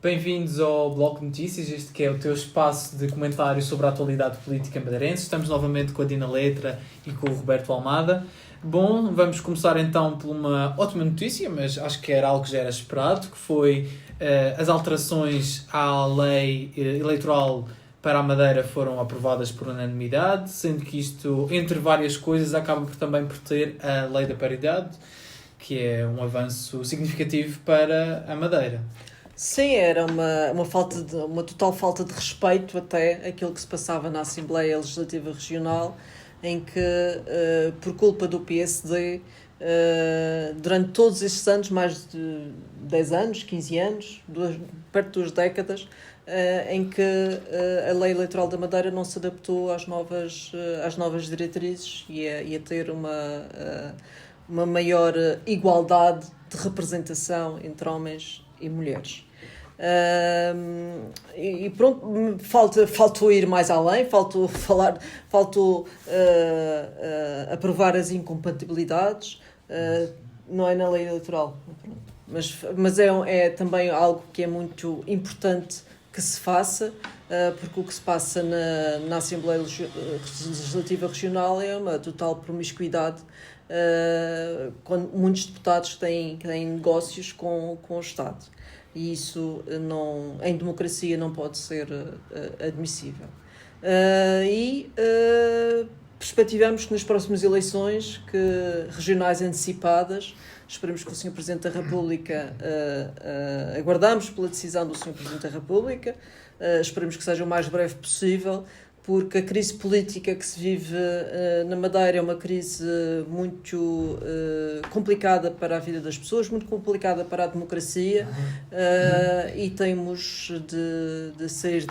Bem-vindos ao Bloco de Notícias, este que é o teu espaço de comentário sobre a atualidade política madeirense. Estamos novamente com a Dina Letra e com o Roberto Almada. Bom, vamos começar então por uma ótima notícia, mas acho que era algo que já era esperado, que foi as alterações à lei eleitoral para a Madeira foram aprovadas por unanimidade, sendo que isto, entre várias coisas, acaba também por ter a lei da paridade, que é um avanço significativo para a Madeira. Sim, era uma total falta de respeito até aquilo que se passava na Assembleia Legislativa Regional, em que, por culpa do PSD, durante todos estes anos, mais de 10 anos, 15 anos, perto de 2 décadas, em que a lei eleitoral da Madeira não se adaptou às novas diretrizes e a ter uma maior igualdade de representação entre homens e mulheres. E pronto, faltou ir mais além, faltou aprovar as incompatibilidades, não é na lei eleitoral, mas é também algo que é muito importante que se faça, porque o que se passa na Assembleia Legislativa Regional é uma total promiscuidade, quando muitos deputados têm negócios com o Estado. E isso em democracia não pode ser admissível. Perspectivamos que nas próximas eleições regionais antecipadas, esperemos que o Sr. Presidente da República, aguardamos pela decisão do Sr. Presidente da República, esperemos que seja o mais breve possível, porque a crise política que se vive na Madeira é uma crise muito complicada para a vida das pessoas, muito complicada para a democracia, e temos de sair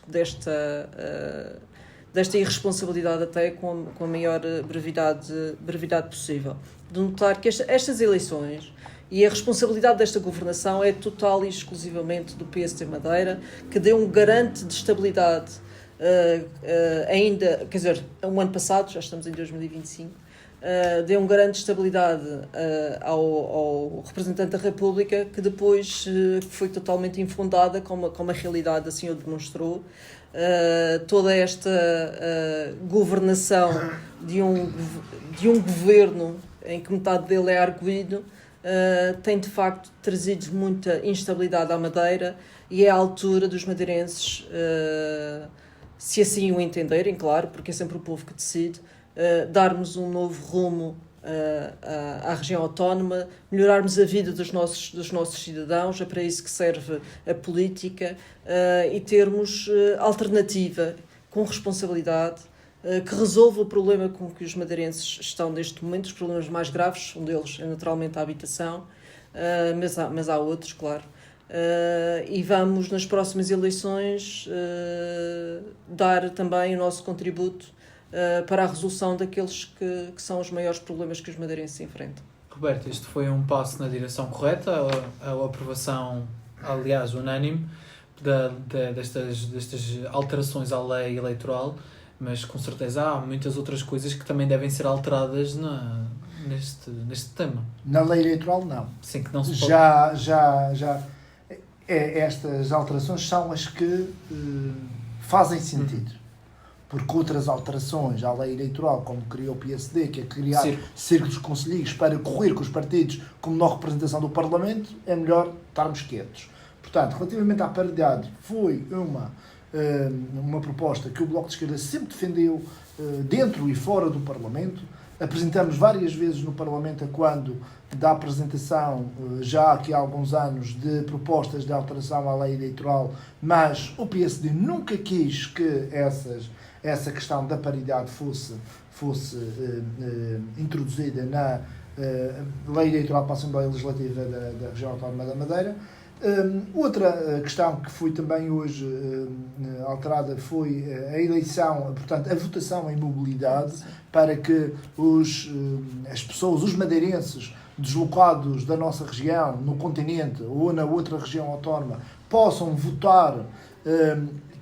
desta irresponsabilidade até com a maior brevidade possível. De notar que estas eleições e a responsabilidade desta governação é total e exclusivamente do PSD Madeira, que deu um garante de estabilidade ainda, quer dizer, um ano passado, já estamos em 2025, deu um garante de estabilidade ao representante da República, que depois foi totalmente infundada, como a realidade assim o demonstrou. Toda esta governação de um governo em que metade dele é arguido, tem de facto trazido muita instabilidade à Madeira, e é à altura dos madeirenses, se assim o entenderem, claro, porque é sempre o povo que decide, darmos um novo rumo à região autónoma, melhorarmos a vida dos nossos cidadãos. É para isso que serve a política, e termos alternativa, com responsabilidade, que resolva o problema com que os madeirenses estão neste momento, os problemas mais graves. Um deles é naturalmente a habitação, mas há outros, claro. E vamos nas próximas eleições dar também o nosso contributo para a resolução daqueles que são os maiores problemas que os madeirenses enfrentam. Roberto, este foi um passo na direção correta, a aprovação, aliás, unânime, destas alterações à lei eleitoral, mas com certeza há muitas outras coisas que também devem ser alteradas neste tema. Na lei eleitoral, não. Sim, que não se pode... Estas alterações são as que fazem sentido. Porque outras alterações à lei eleitoral, como criou o PSD, que é criar círculos conselheiros para correr com os partidos como não representação do Parlamento, é melhor estarmos quietos. Portanto, relativamente à paridade, foi uma proposta que o Bloco de Esquerda sempre defendeu, dentro e fora do Parlamento. Apresentamos várias vezes no Parlamento, quando da apresentação, já aqui há alguns anos, de propostas de alteração à lei eleitoral, mas o PSD nunca quis que essa questão da paridade fosse introduzida na lei eleitoral para a Assembleia Legislativa da Região Autónoma da Madeira. Outra questão que foi também hoje alterada foi a eleição, portanto, a votação em mobilidade, para que as pessoas, os madeirenses deslocados da nossa região, no continente ou na outra região autónoma, possam votar,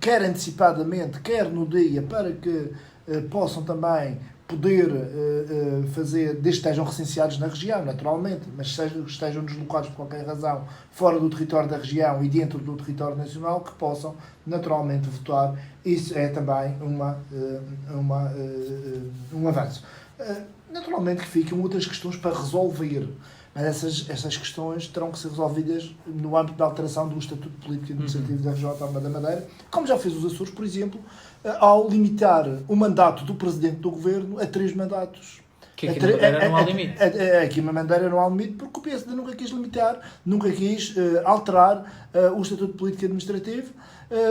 quer antecipadamente, quer no dia, para que possam também poder fazer, desde que estejam recenseados na região, naturalmente, mas estejam deslocados por qualquer razão fora do território da região e dentro do território nacional, que possam naturalmente votar. Isso é também um avanço. Naturalmente que ficam outras questões para resolver, mas essas questões terão que ser resolvidas no âmbito da alteração do Estatuto Político e Administrativo da Região Autónoma da Madeira, como já fez os Açores, por exemplo, ao limitar o mandato do Presidente do Governo a 3 mandatos. Que aqui na Madeira não há limite. Aqui na Madeira não há limite, porque o PSD nunca quis limitar, nunca quis alterar o Estatuto Político e Administrativo,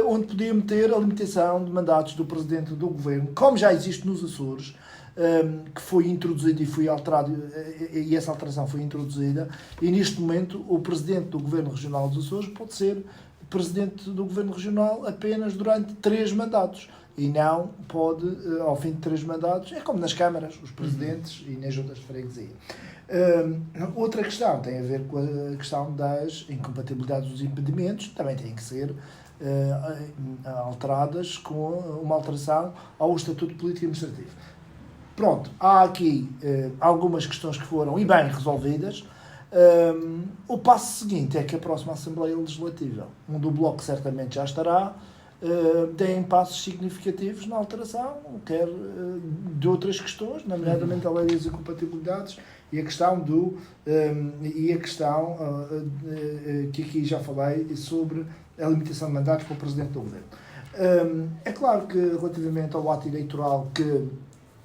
onde podia meter a limitação de mandatos do Presidente do Governo, como já existe nos Açores, que foi introduzido e foi alterado, e essa alteração foi introduzida, e neste momento o Presidente do Governo Regional dos Açores pode ser Presidente do Governo Regional apenas durante 3 mandatos. E não pode, ao fim de 3 mandatos, é como nas câmaras, os presidentes e nas juntas de freguesia. Outra questão tem a ver com a questão das incompatibilidades dos impedimentos, também têm que ser alteradas com uma alteração ao Estatuto Político e Administrativo. Pronto, há aqui algumas questões que foram e bem resolvidas. O passo seguinte é que a próxima Assembleia Legislativa, onde o Bloco certamente já estará, tem passos significativos na alteração, quer de outras questões, nomeadamente a lei das incompatibilidades e a questão que aqui já falei sobre a limitação de mandatos para o Presidente do Governo. É claro que relativamente ao ato eleitoral, que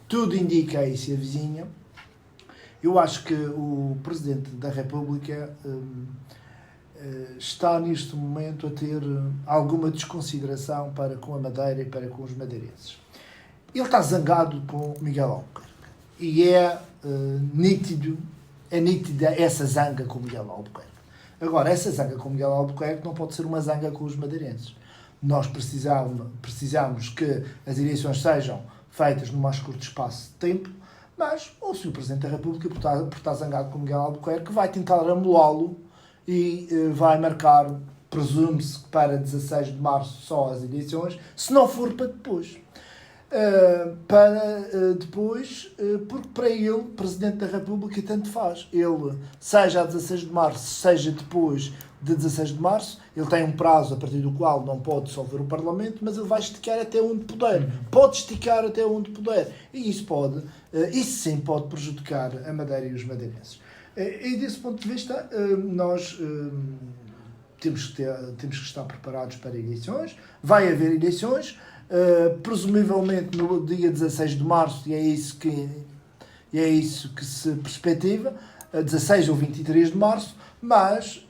tudo indica e se avizinha, eu acho que o Presidente da República está neste momento a ter alguma desconsideração para com a Madeira e para com os madeirenses. Ele está zangado com Miguel Albuquerque e é nítida essa zanga com Miguel Albuquerque. Agora, essa zanga com Miguel Albuquerque não pode ser uma zanga com os madeirenses. Nós precisamos que as eleições sejam feitas num mais curto espaço de tempo, mas ou se o Presidente da República, por estar zangado com Miguel Albuquerque, vai tentar amolá-lo e vai marcar, presume-se, para 16 de março só as eleições, se não for para depois. Porque para ele, Presidente da República, tanto faz. Ele, seja a 16 de março, seja depois de 16 de março, ele tem um prazo a partir do qual não pode dissolver o Parlamento, mas ele vai esticar até onde puder. Pode esticar até onde puder. E isso sim pode prejudicar a Madeira e os madeirenses. E desse ponto de vista, nós temos que estar preparados para eleições. Vai haver eleições, presumivelmente no dia 16 de março, e é isso que se perspectiva, 16 ou 23 de março, mas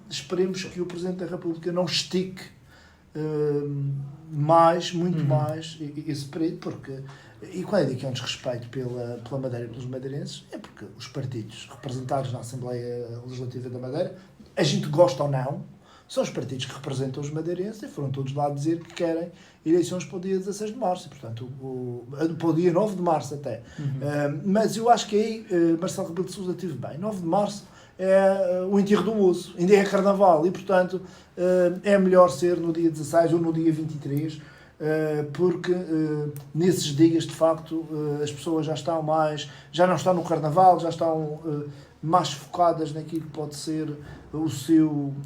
esperemos que o Presidente da República não estique muito mais esse período, porque, e quando eu digo que é um desrespeito pela Madeira e pelos madeirenses, é porque os partidos representados na Assembleia Legislativa da Madeira, a gente gosta ou não, são os partidos que representam os madeirenses e foram todos lá dizer que querem eleições para o dia 16 de março, e, portanto, para o dia 9 de março até. Mas eu acho que aí Marcelo Rebelo de Sousa esteve bem. 9 de março é o enterro do osso, ainda é carnaval, e, portanto, é melhor ser no dia 16 ou no dia 23, porque nesses dias, de facto, as pessoas já não estão no carnaval, já estão mais focadas naquilo que pode ser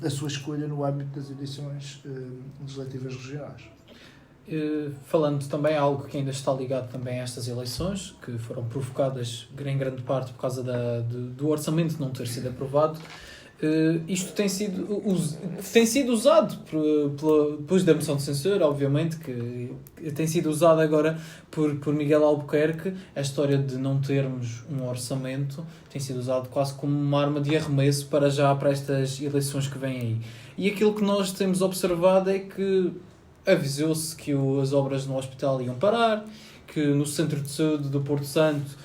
a sua escolha no âmbito das eleições legislativas regionais. Falando também algo que ainda está ligado também a estas eleições, que foram provocadas em grande parte por causa do orçamento não ter sido aprovado, isto tem sido usado depois da moção de censura, obviamente, que tem sido usado agora por Miguel Albuquerque. A história de não termos um orçamento tem sido usado quase como uma arma de arremesso para estas eleições que vêm aí. E aquilo que nós temos observado é que avisou-se que as obras no hospital iam parar, que no centro de saúde do Porto Santo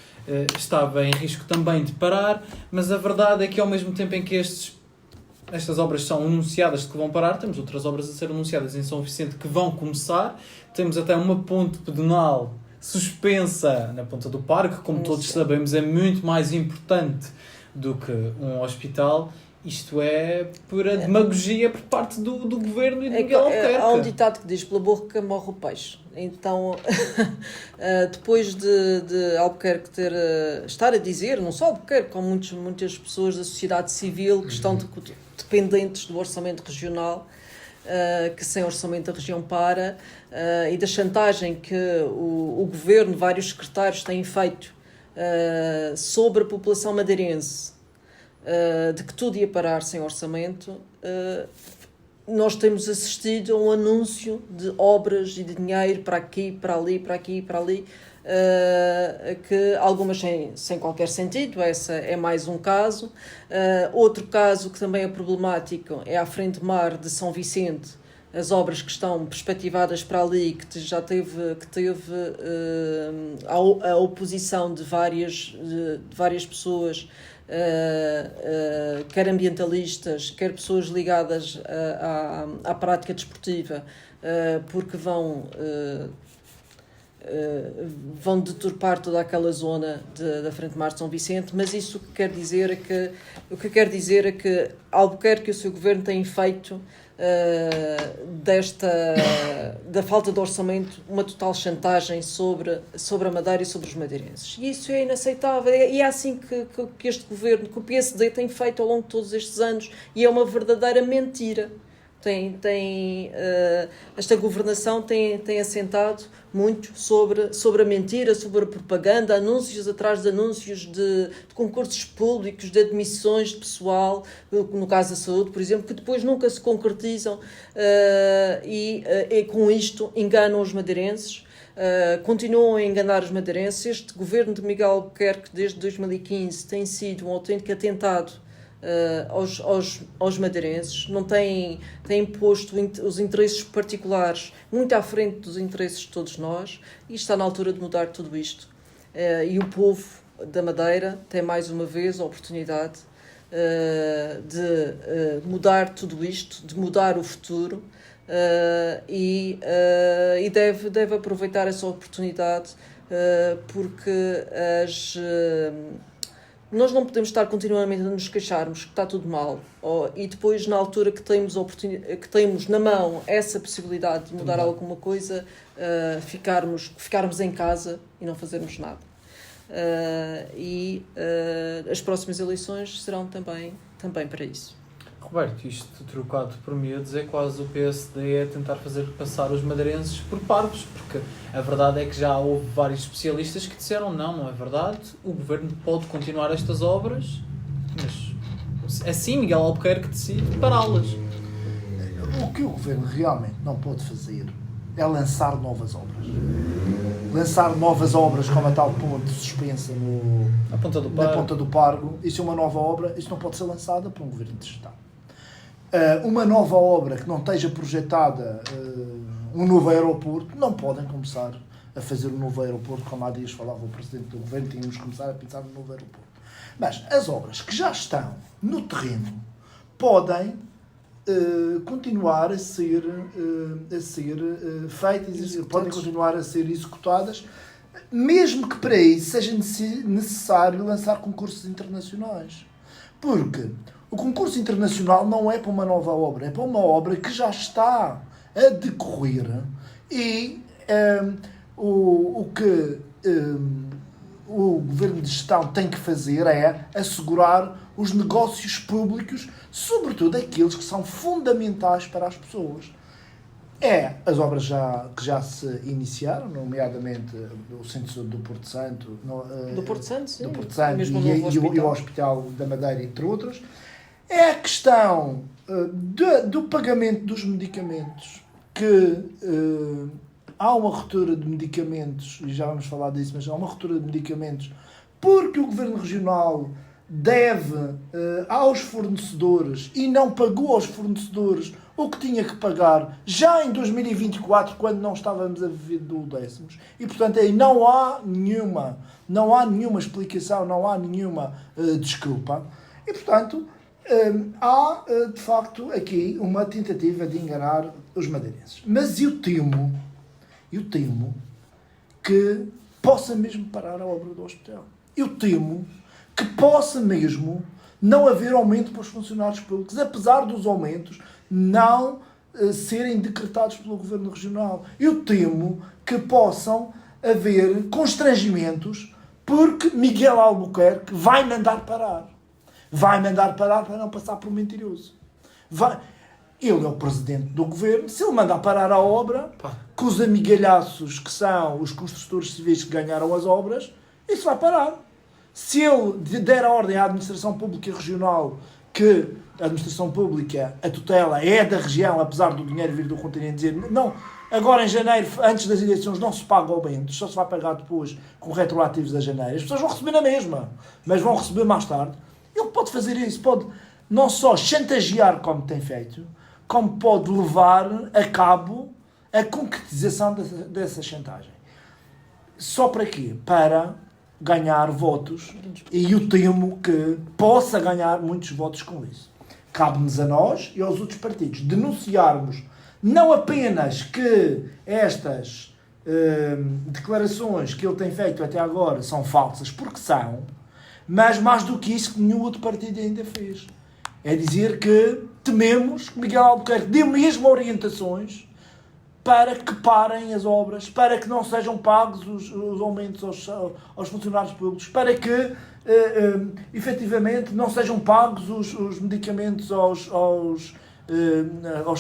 estava em risco também de parar, mas a verdade é que ao mesmo tempo em que estas obras são anunciadas que vão parar, temos outras obras a ser anunciadas em São Vicente que vão começar, temos até uma ponte pedonal suspensa na Ponta do Parque, como todos sabemos é muito mais importante do que um hospital. Isto é pura demagogia por parte do governo e do Miguel Albuquerque. Há um ditado que diz: pela boca morre o peixe. Então, depois de Albuquerque estar a dizer, não só Albuquerque, como muitas pessoas da sociedade civil que estão dependentes do orçamento regional, que sem orçamento a região para, e da chantagem que o governo, vários secretários têm feito sobre a população madeirense, de que tudo ia parar sem orçamento, nós temos assistido a um anúncio de obras e de dinheiro para aqui, para ali, para aqui, para ali, que algumas sem qualquer sentido. Essa é mais um caso. Outro caso que também é problemático é a Frente Mar de São Vicente, as obras que estão perspectivadas para ali, que já teve a oposição de várias pessoas, quer ambientalistas, quer pessoas ligadas à prática desportiva, porque vão deturpar toda aquela zona da Frente Mar de São Vicente. Mas isso o que quer dizer é que Albuquerque e o seu governo têm feito da falta de orçamento uma total chantagem sobre a Madeira e sobre os madeirenses. E isso é inaceitável. E é assim que este governo, que o PSD tem feito ao longo de todos estes anos, e é uma verdadeira mentira. Esta governação tem assentado muito sobre a mentira, sobre a propaganda, anúncios atrás de anúncios de concursos públicos, de admissões de pessoal, no caso da saúde, por exemplo, que depois nunca se concretizam, e com isto enganam os madeirenses. Continuam a enganar os madeirenses. Este governo de Miguel Albuquerque, desde 2015, tem sido um autêntico atentado aos madeirenses. Não tem posto os interesses particulares muito à frente dos interesses de todos nós, e está na altura de mudar tudo isto. E o povo da Madeira tem mais uma vez a oportunidade de mudar tudo isto, de mudar o futuro, e deve aproveitar essa oportunidade, porque nós não podemos estar continuamente a nos queixarmos que está tudo mal, e depois, na altura que temos na mão essa possibilidade de mudar alguma coisa, ficarmos em casa e não fazermos nada. As próximas eleições serão também para isso. Roberto, isto trocado por miúdos é quase o PSD a tentar fazer passar os madeirenses por parvos, porque a verdade é que já houve vários especialistas que disseram não é verdade, o governo pode continuar estas obras, mas assim Miguel Albuquerque decide pará-las. O que o governo realmente não pode fazer é lançar novas obras. Lançar novas obras como a tal ponte suspensa na Ponta do Pargo. Isso é uma nova obra, isso não pode ser lançada por um governo de Estado. Uma nova obra que não esteja projetada, um novo aeroporto, não podem começar a fazer um novo aeroporto, como há dias falava o Presidente do Governo, tínhamos que começar a pensar no novo aeroporto. Mas as obras que já estão no terreno podem continuar a ser feitas, podem continuar a ser executadas, mesmo que para isso seja necessário lançar concursos internacionais. Porque o concurso internacional não é para uma nova obra, é para uma obra que já está a decorrer, e o que o Governo de Estado tem que fazer é assegurar os negócios públicos, sobretudo aqueles que são fundamentais para as pessoas. As obras que já se iniciaram, nomeadamente o Centro de Saúde do Porto Santo, do Porto Santo, sim, do Porto Santo e o Hospital da Madeira, entre outros. É a questão do pagamento dos medicamentos, que há uma ruptura de medicamentos, e já vamos falar disso, mas há uma ruptura de medicamentos porque o Governo Regional deve aos fornecedores e não pagou aos fornecedores o que tinha que pagar já em 2024, quando não estávamos a viver do décimos, e portanto aí não há nenhuma explicação, não há nenhuma desculpa, e portanto há de facto aqui uma tentativa de enganar os madeirenses. Mas eu temo que possa mesmo parar a obra do hospital. Eu temo que possa mesmo não haver aumento para os funcionários públicos, apesar dos aumentos não serem decretados pelo Governo Regional. Eu temo que possam haver constrangimentos porque Miguel Albuquerque vai mandar parar. Vai mandar parar para não passar por mentiroso. Ele é o presidente do governo. Se ele mandar parar a obra, com os amigalhaços que são os construtores civis que ganharam as obras, isso vai parar. Se ele der a ordem à administração pública regional, que a administração pública, a tutela é da região, apesar do dinheiro vir do continente, dizer não, agora em janeiro, antes das eleições, não se paga aumentos, só se vai pagar depois com retroativos a janeiro. As pessoas vão receber na mesma, mas vão receber mais tarde. Ele pode fazer isso, pode não só chantagear como tem feito, como pode levar a cabo a concretização dessa chantagem. Só para quê? Para ganhar votos, e eu temo que possa ganhar muitos votos com isso. Cabe-nos a nós e aos outros partidos denunciarmos não apenas que estas declarações que ele tem feito até agora são falsas, porque são, mas mais do que isso que nenhum outro partido ainda fez. É dizer que tememos que Miguel Albuquerque dê mesmo orientações para que parem as obras, para que não sejam pagos os aumentos aos funcionários públicos, para que efetivamente não sejam pagos os medicamentos aos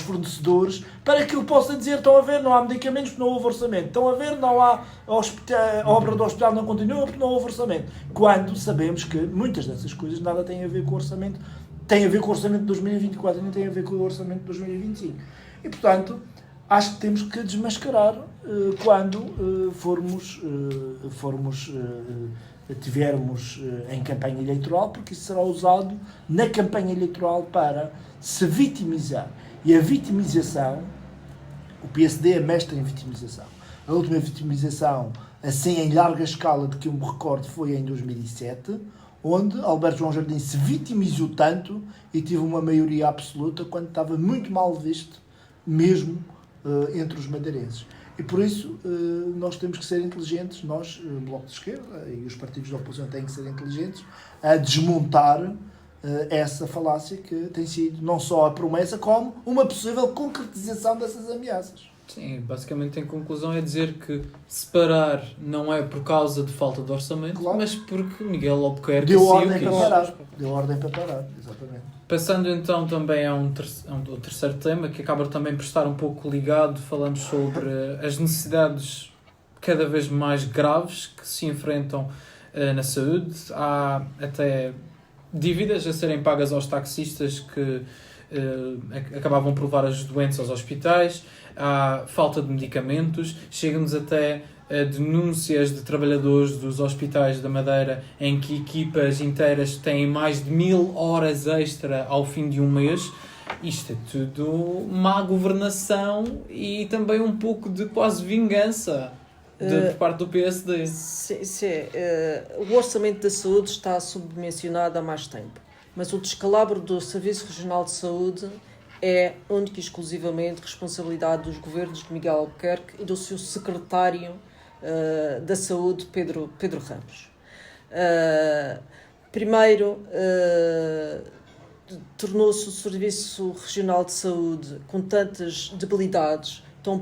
fornecedores, para que ele possa dizer, estão a ver, não há medicamentos porque não houve orçamento, estão a ver, não há a obra do hospital não continua porque não houve orçamento, quando sabemos que muitas dessas coisas nada têm a ver com o orçamento, tem a ver com o orçamento de 2024 e nem tem a ver com o orçamento de 2025. E, portanto, acho que temos que desmascarar quando estivermos em campanha eleitoral, porque isso será usado na campanha eleitoral para se vitimizar. E a vitimização, o PSD é mestre em vitimização. A última vitimização, assim em larga escala, de que eu me recordo, foi em 2007, onde Alberto João Jardim se vitimizou tanto e teve uma maioria absoluta quando estava muito mal visto, mesmo entre os madeirenses. E por isso nós temos que ser inteligentes, nós, o Bloco de Esquerda e os partidos da oposição têm que ser inteligentes a desmontar essa falácia que tem sido não só a promessa, como uma possível concretização dessas ameaças. Sim, basicamente em conclusão é dizer que separar não é por causa de falta de orçamento, claro, mas porque Miguel Albuquerque deu ordem para parar. Deu ordem para parar, exatamente. Passando então também a um terceiro tema, que acaba também por estar um pouco ligado, falamos sobre as necessidades cada vez mais graves que se enfrentam na saúde. Há até dívidas a serem pagas aos taxistas que acabavam por levar os doentes aos hospitais, há falta de medicamentos, chegam-nos até denúncias de trabalhadores dos hospitais da Madeira em que equipas inteiras têm mais de 1000 horas extra ao fim de um mês. Isto é tudo má governação e também um pouco de quase vingança por parte do PSD. O orçamento da saúde está subdimensionado há mais tempo, mas o descalabro do Serviço Regional de Saúde é única e exclusivamente responsabilidade dos governos de Miguel Albuquerque e do seu secretário da Saúde, Pedro Ramos. Primeiro, tornou-se o Serviço Regional de Saúde com tantas debilidades, com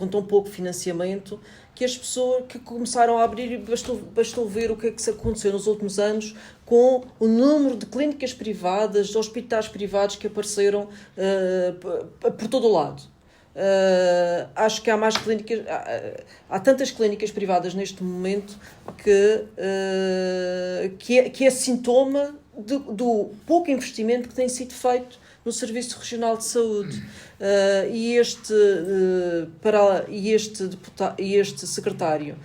tão pouco financiamento, que as pessoas que começaram a abrir, bastou ver o que é que se aconteceu nos últimos anos com o número de clínicas privadas, de hospitais privados que apareceram por todo o lado. Acho que há mais clínicas, há tantas clínicas privadas neste momento que é sintoma do pouco investimento que tem sido feito no Serviço Regional de Saúde. E este secretário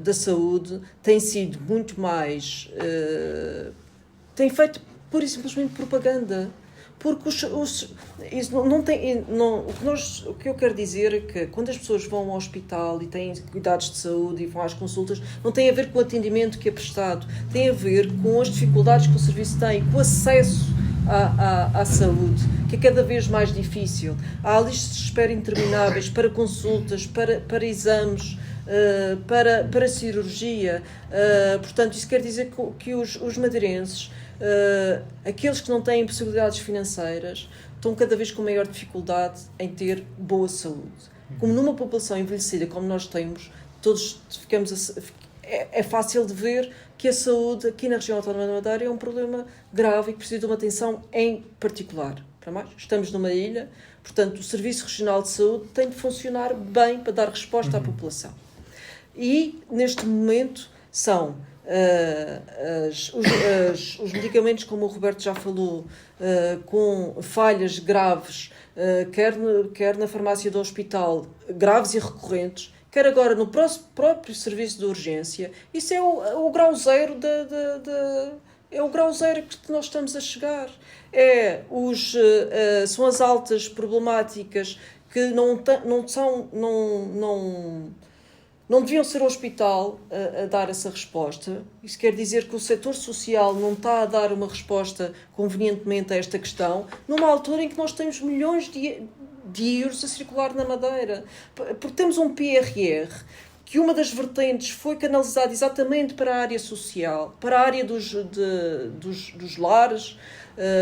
da Saúde tem sido muito mais... tem feito pura e simplesmente propaganda. Porque o que eu quero dizer é que quando as pessoas vão ao hospital e têm cuidados de saúde e vão às consultas, não tem a ver com o atendimento que é prestado, tem a ver com as dificuldades que o serviço tem, com o acesso à saúde, que é cada vez mais difícil. Há listas de espera intermináveis para consultas, para exames, para cirurgia. Portanto, isso quer dizer que os madeirenses, aqueles que não têm possibilidades financeiras, estão cada vez com maior dificuldade em ter boa saúde. Como numa população envelhecida como nós temos, todos ficamos é fácil de ver que a saúde aqui na região autónoma da Madeira é um problema grave e que precisa de uma atenção em particular. Para mais, estamos numa ilha, portanto, o Serviço Regional de Saúde tem de funcionar bem para dar resposta à população. E, neste momento, são os medicamentos, como o Roberto já falou, com falhas graves, quer na farmácia do hospital, graves e recorrentes, quer agora no próprio serviço de urgência. Isso é o grau zero é o grau zero que nós estamos a chegar. São as altas problemáticas que não deviam ser o hospital a dar essa resposta. Isso quer dizer que o setor social não está a dar uma resposta convenientemente a esta questão, numa altura em que nós temos milhões de euros a circular na Madeira. Porque temos um PRR que uma das vertentes foi canalizada exatamente para a área social, para a área dos lares,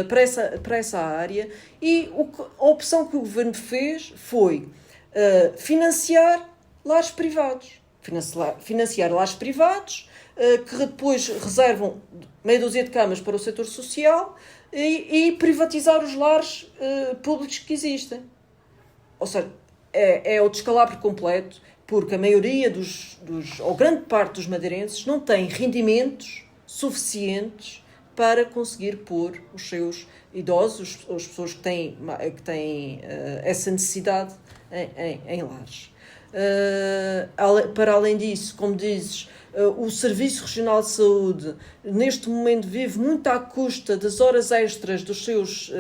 para essa área, e a opção que o Governo fez foi financiar lares privados. Financiar lares privados, que depois reservam meia dúzia de camas para o setor social e privatizar os lares públicos que existem. Ou seja, é o descalabro completo, porque a maioria ou grande parte dos madeirenses não tem rendimentos suficientes para conseguir pôr os seus idosos, as pessoas que têm essa necessidade em lares. Para além disso, como dizes, o Serviço Regional de Saúde neste momento vive muito à custa das horas extras dos seus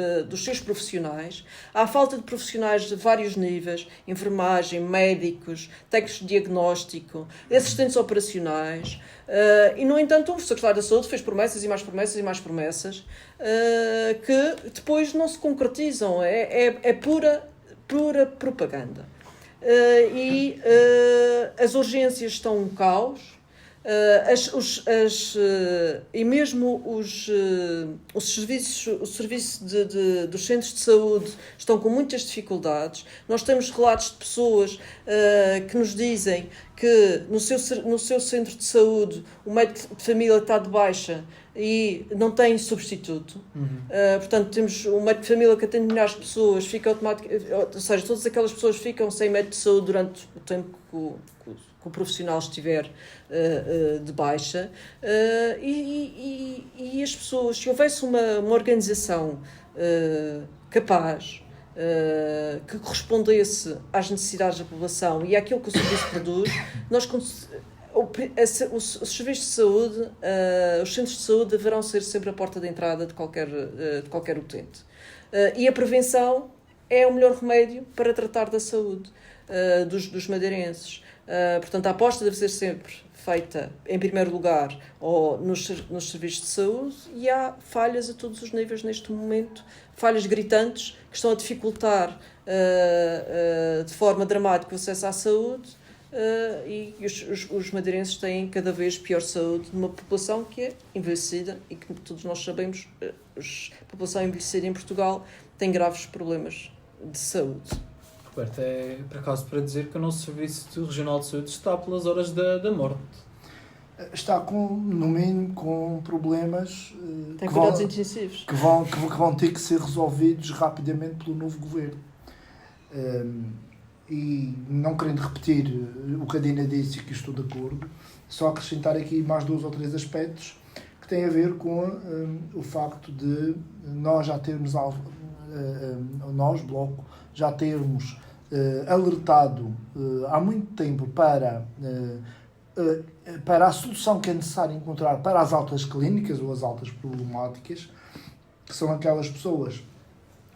profissionais. Há falta de profissionais de vários níveis: enfermagem, médicos, técnicos de diagnóstico, assistentes operacionais. E, no entanto, o Secretário da Saúde fez promessas e mais promessas e mais promessas que depois não se concretizam. É pura propaganda. As urgências estão um caos, e mesmo o serviço dos centros de saúde estão com muitas dificuldades. Nós temos relatos de pessoas que nos dizem que no seu centro de saúde o médico de família está de baixa e não tem substituto. Portanto, temos um médico de família que atende milhares de pessoas, fica automaticamente, ou seja, todas aquelas pessoas ficam sem médico de saúde durante o tempo que o profissional estiver de baixa. E as pessoas, se houvesse uma organização capaz, que correspondesse às necessidades da população e àquilo que o serviço produz, os serviços de saúde, os centros de saúde deverão ser sempre a porta de entrada de qualquer utente. E a prevenção é o melhor remédio para tratar da saúde dos madeirenses. Portanto, a aposta deve ser sempre feita, em primeiro lugar, nos serviços de saúde, e há falhas a todos os níveis neste momento, falhas gritantes que estão a dificultar de forma dramática o acesso à saúde. E os madeirenses têm cada vez pior saúde numa população que é envelhecida e que todos nós sabemos, a população envelhecida em Portugal tem graves problemas de saúde. Roberto, é por acaso para dizer que o nosso Serviço Regional de Saúde está pelas horas da morte. Está no mínimo com problemas tem cuidados intensivos que vão ter que ser resolvidos rapidamente pelo novo governo. E não querendo repetir o que a Dina disse, que estou de acordo, só acrescentar aqui mais 2 ou 3 aspectos que têm a ver com o facto de nós já termos, nós, Bloco, já termos alertado há muito tempo para a solução que é necessário encontrar para as altas clínicas ou as altas problemáticas, que são aquelas pessoas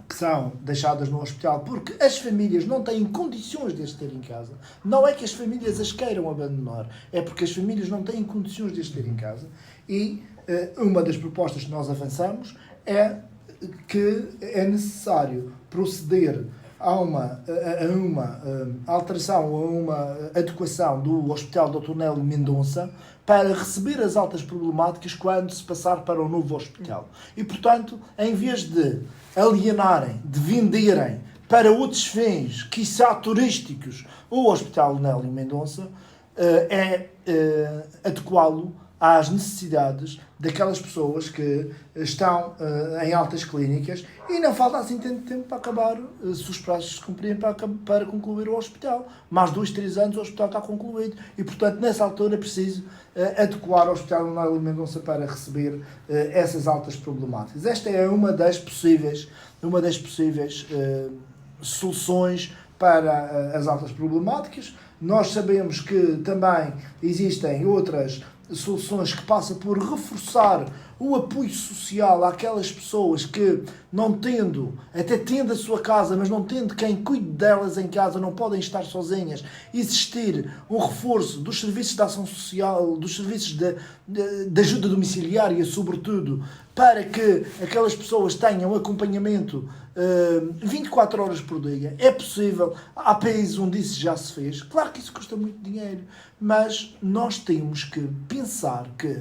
que são deixadas no hospital porque as famílias não têm condições de as ter em casa. Não é que as famílias as queiram abandonar, é porque as famílias não têm condições de as ter em casa. E uma das propostas que nós avançamos é que é necessário proceder a uma alteração, a uma adequação do Hospital Dr. Nélio Mendonça para receber as altas problemáticas quando se passar para o novo hospital. E, portanto, em vez de alienarem, de venderem para outros fins, quiçá turísticos, o Hospital Nélio Mendonça, adequá-lo às necessidades daquelas pessoas que estão em altas clínicas e não falta assim tanto tempo para acabar, se os prazos se cumprirem, para concluir o hospital. Mais 2, 3 anos o hospital está concluído e, portanto, nessa altura é preciso adequar o Hospital Nélio Mendonça para receber essas altas problemáticas. Esta é uma das possíveis soluções para as altas problemáticas. Nós sabemos que também existem outras soluções que passam por reforçar o apoio social àquelas pessoas que, não tendo, até tendo a sua casa, mas não tendo quem cuide delas em casa, não podem estar sozinhas, existir um reforço dos serviços de ação social, dos serviços de ajuda domiciliária, sobretudo, para que aquelas pessoas tenham acompanhamento 24 horas por dia. É possível, há países onde isso já se fez. Claro que isso custa muito dinheiro, mas nós temos que pensar que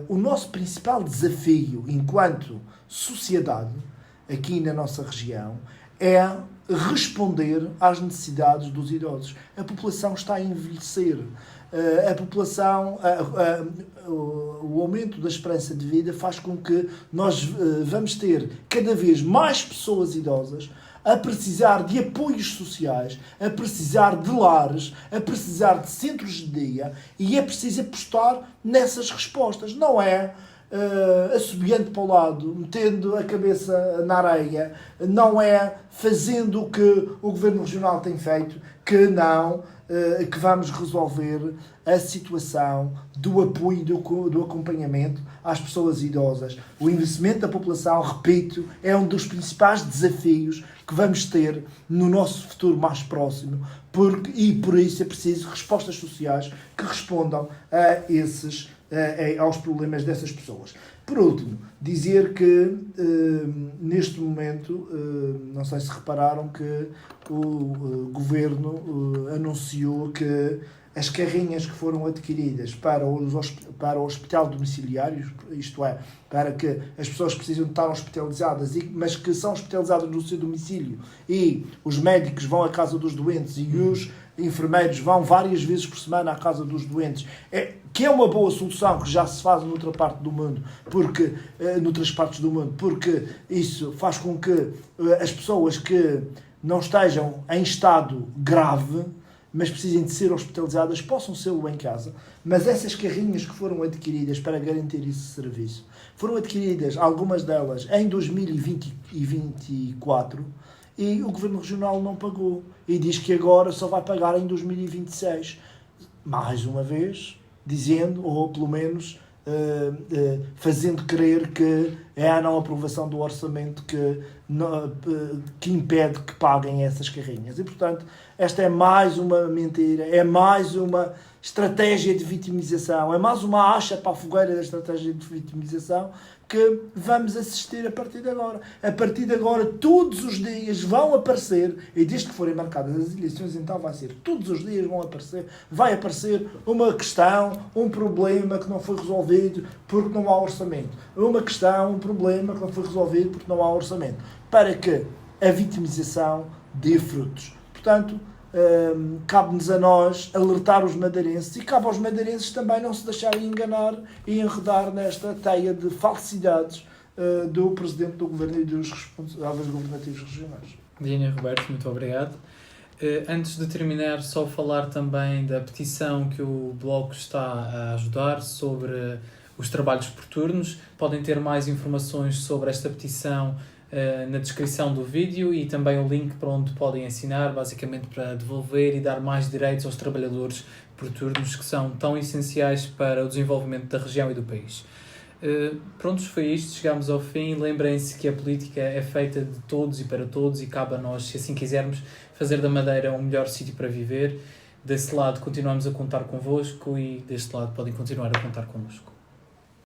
o nosso principal desafio enquanto sociedade, aqui na nossa região, é responder às necessidades dos idosos. A população está a envelhecer. A população, o aumento da esperança de vida faz com que nós vamos ter cada vez mais pessoas idosas a precisar de apoios sociais, a precisar de lares, a precisar de centros de dia, e é preciso apostar nessas respostas. Não é assobiando para o lado, metendo a cabeça na areia, não é fazendo o que o Governo Regional tem feito, que vamos resolver a situação do apoio e do acompanhamento às pessoas idosas. O envelhecimento da população, repito, é um dos principais desafios que vamos ter no nosso futuro mais próximo, e por isso é preciso respostas sociais que respondam aos problemas dessas pessoas. Por último, dizer que neste momento, não sei se repararam que o Governo anunciou que as carrinhas que foram adquiridas para o hospital domiciliário, isto é, para que as pessoas que precisam de estar hospitalizadas, mas que são hospitalizadas no seu domicílio, e os médicos vão à casa dos doentes e os enfermeiros vão várias vezes por semana à casa dos doentes, que é uma boa solução que já se faz noutras partes do mundo, porque isso faz com que as pessoas que não estejam em estado grave, mas precisem de ser hospitalizadas, possam ser-lo em casa. Mas essas carrinhas que foram adquiridas para garantir esse serviço, foram adquiridas, algumas delas, em 2024, e o Governo Regional não pagou. E diz que agora só vai pagar em 2026. Mais uma vez, dizendo, ou pelo menos fazendo crer que é a não aprovação do orçamento que impede que paguem essas carrinhas. E, portanto, esta é mais uma mentira, é mais uma estratégia de vitimização, é mais uma acha para a fogueira da estratégia de vitimização que vamos assistir a partir de agora. A partir de agora, todos os dias vão aparecer, e desde que forem marcadas as eleições, então vai ser, todos os dias vai aparecer uma questão, um problema que não foi resolvido porque não há orçamento. Uma questão, um problema que não foi resolvido porque não há orçamento. Para que a vitimização dê frutos. Portanto, cabe-nos a nós alertar os madeirenses, e cabe aos madeirenses também não se deixarem enganar e enredar nesta teia de falsidades do Presidente do Governo e dos responsáveis governativos regionais. Diana e Roberto, muito obrigado. Antes de terminar, só falar também da petição que o Bloco está a ajudar sobre os trabalhos por turnos. Podem ter mais informações sobre esta petição na descrição do vídeo, e também o link para onde podem assinar, basicamente para devolver e dar mais direitos aos trabalhadores por turnos, que são tão essenciais para o desenvolvimento da região e do país. Prontos, foi isto, chegámos ao fim. Lembrem-se que a política é feita de todos e para todos, e cabe a nós, se assim quisermos, fazer da Madeira um melhor sítio para viver. Desse lado continuamos a contar convosco, e deste lado podem continuar a contar connosco.